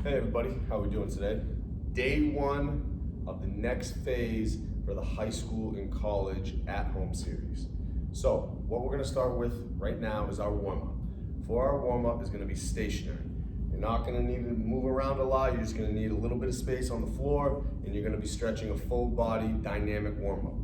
Hey everybody, how are we doing today? Day one of the next phase for the high school and college at-home series. So what we're gonna start with right now is our warm-up. For our warm-up is gonna be stationary. You're not gonna need to move around a lot, you're just gonna need a little bit of space on the floor, and you're gonna be stretching a full body dynamic warm-up.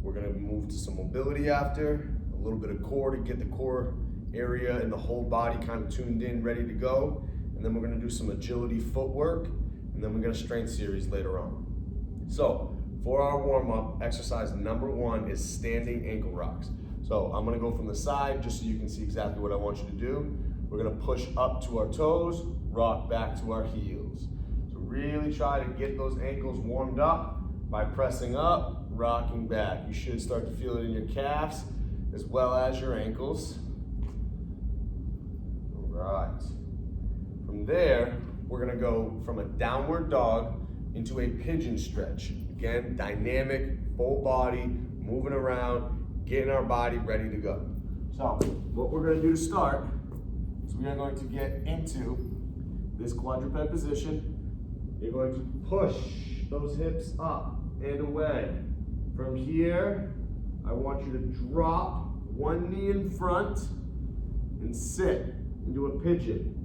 We're gonna move to some mobility after, a little bit of core to get the core area and the whole body kind of tuned in, ready to go. And then we're gonna do some agility footwork, and then we're gonna strength series later on. So for our warm-up, exercise number one is standing ankle rocks. So I'm gonna go from the side just so you can see exactly what I want you to do. We're gonna push up to our toes, rock back to our heels. So really try to get those ankles warmed up by pressing up, rocking back. You should start to feel it in your calves as well as your ankles. All right. From there, we're gonna go from a downward dog into a pigeon stretch. Again, dynamic, full body, moving around, getting our body ready to go. So what we're gonna do to start is we are going to get into this quadruped position. You're going to push those hips up and away. From here, I want you to drop one knee in front and sit into a pigeon.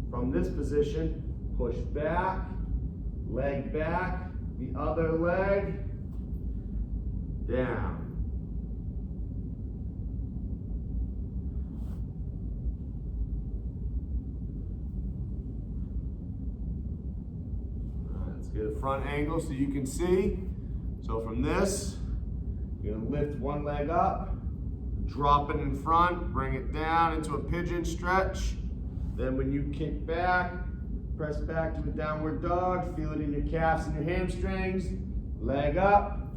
From this position, push back, leg back, the other leg, down. All right, let's get a front angle so you can see. So from this, you're gonna lift one leg up, drop it in front, bring it down into a pigeon stretch. Then when you kick back, press back to a downward dog, feel it in your calves and your hamstrings, leg up,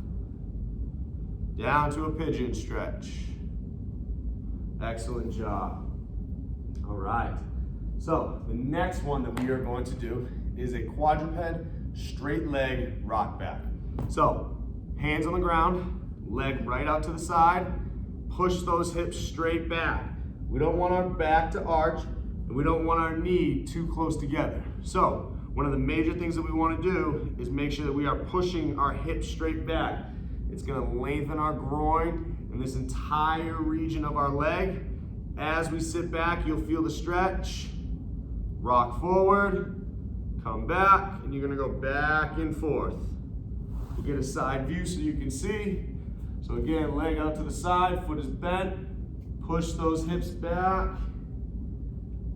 down to a pigeon stretch. Excellent job. All right, so the next one that we are going to do is a quadruped straight leg rock back. So hands on the ground, leg right out to the side, push those hips straight back. We don't want our back to arch, and we don't want our knee too close together. So one of the major things that we want to do is make sure that we are pushing our hips straight back. It's going to lengthen our groin and this entire region of our leg. As we sit back, you'll feel the stretch. Rock forward, come back, and you're going to go back and forth. We'll get a side view so you can see. So again, leg out to the side, foot is bent, push those hips back,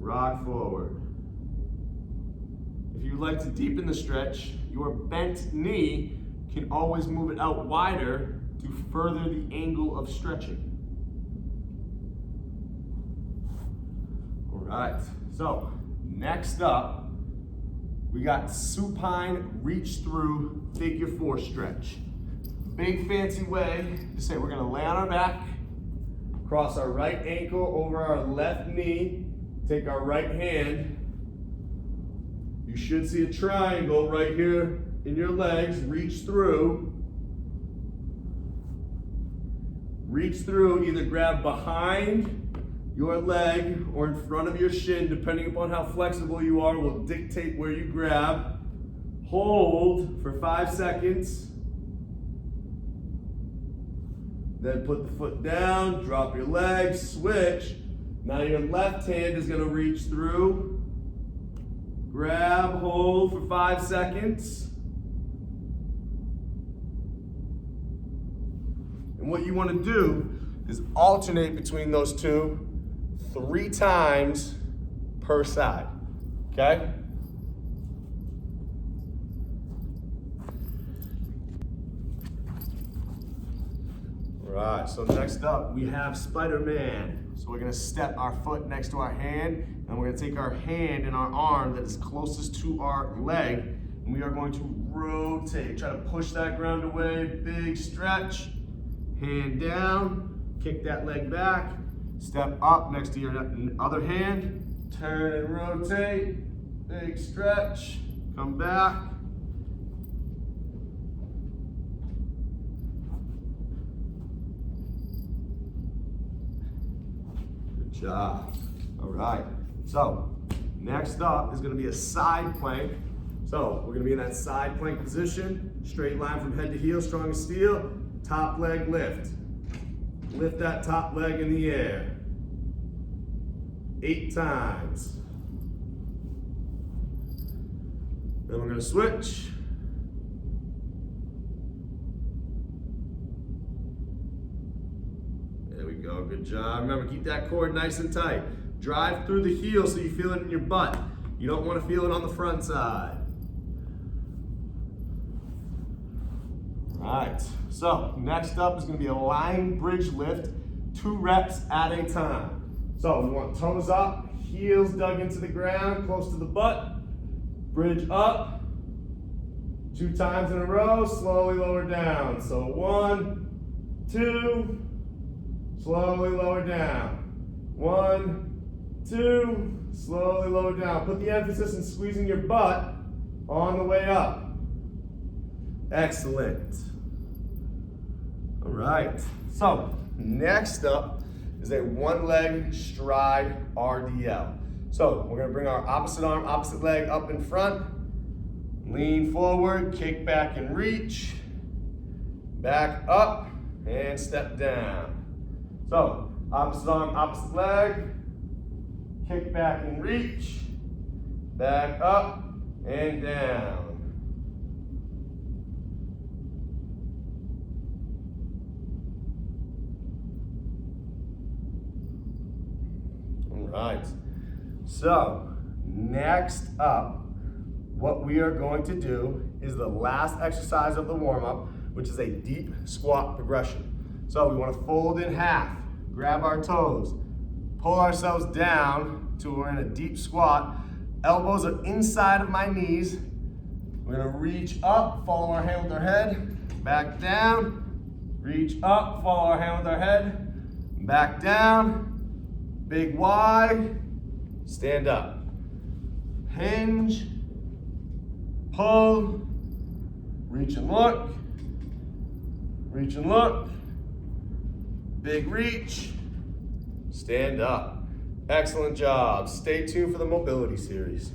rock forward. If you'd like to deepen the stretch, your bent knee can always move it out wider to further the angle of stretching. All right, so next up, we got supine reach through figure four stretch. Big fancy way to say we're gonna lay on our back, cross our right ankle over our left knee, take our right hand. You should see a triangle right here in your legs. Reach through. Reach through, either grab behind your leg or in front of your shin, depending upon how flexible you are, will dictate where you grab. Hold for 5 seconds. Then put the foot down, drop your leg, switch. Now your left hand is going to reach through, grab, hold for 5 seconds. And what you want to do is alternate between those two 3 times per side, okay? All right, so next up we have Spider-Man. So we're gonna step our foot next to our hand, and we're gonna take our hand and our arm that is closest to our leg, and we are going to rotate. Try to push that ground away, big stretch. Hand down, kick that leg back, step up next to your other hand, turn and rotate, big stretch, come back. Good job. All right, so Next up is gonna be a side plank. So we're gonna be in that side plank position, straight line from head to heel, strong as steel, top leg lift. Lift that top leg in the air. 8 times. Then we're gonna switch. There we go, good job. Remember, keep that core nice and tight. Drive through the heel so you feel it in your butt. You don't wanna feel it on the front side. All right, so next up is gonna be a lying bridge lift, 2 reps at a time. So we want toes up, heels dug into the ground, close to the butt, bridge up, 2 times in a row, slowly lower down. So 1, 2, slowly lower down. 1, 2, slowly lower down. Put the emphasis in squeezing your butt on the way up. Excellent. All right, so next up is a 1-leg stride RDL. So we're gonna bring our opposite arm, opposite leg up in front, lean forward, kick back and reach, back up and step down. So opposite arm, opposite leg, kick back and reach, back up and down. All right, so next up, what we are going to do is the last exercise of the warm-up, which is a deep squat progression. So we want to fold in half, grab our toes, pull ourselves down to we're in a deep squat. Elbows are inside of my knees. We're gonna reach up, follow our hand with our head, back down, reach up, follow our hand with our head, back down, big Y, stand up. Hinge, pull, reach and look, big reach, stand up. Excellent job. Stay tuned for the mobility series.